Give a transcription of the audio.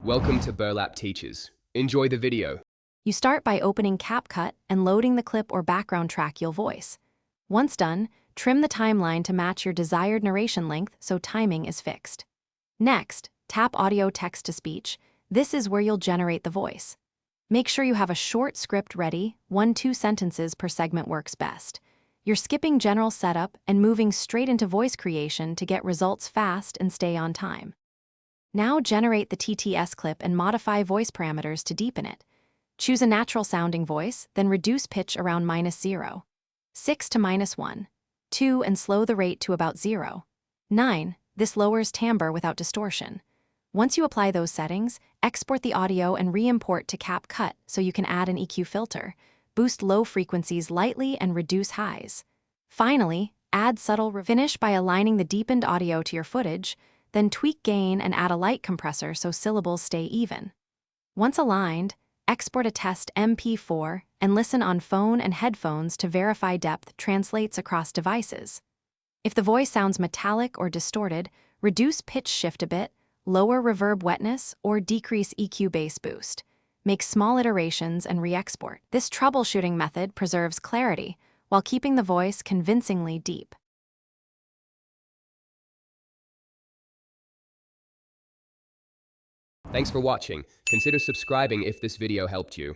Welcome to Burlap Teachers. Enjoy the video. You start by opening CapCut and loading the clip or background track you'll voice. Once done, trim the timeline to match your desired narration length so timing is fixed. Next, tap Audio Text-to-Speech. This is where you'll generate the voice. Make sure you have a short script ready, 1-2 sentences per segment works best. You're skipping general setup and moving straight into voice creation to get results fast and stay on time. Now generate the TTS clip and modify voice parameters to deepen it. Choose a natural-sounding voice, then reduce pitch around -0. 6 to -1. 2 and slow the rate to about 0. 9. This lowers timbre without distortion. Once you apply those settings, export the audio and re-import to CapCut so you can add an EQ filter, boost low frequencies lightly and reduce highs. Finally, add subtle finish by aligning the deepened audio to your footage, then tweak gain and add a light compressor so syllables stay even. Once aligned, export a test MP4 and listen on phone and headphones to verify depth translates across devices. If the voice sounds metallic or distorted, reduce pitch shift a bit, lower reverb wetness, or decrease EQ bass boost. Make small iterations and re-export. This troubleshooting method preserves clarity while keeping the voice convincingly deep. Thanks for watching. Consider subscribing if this video helped you.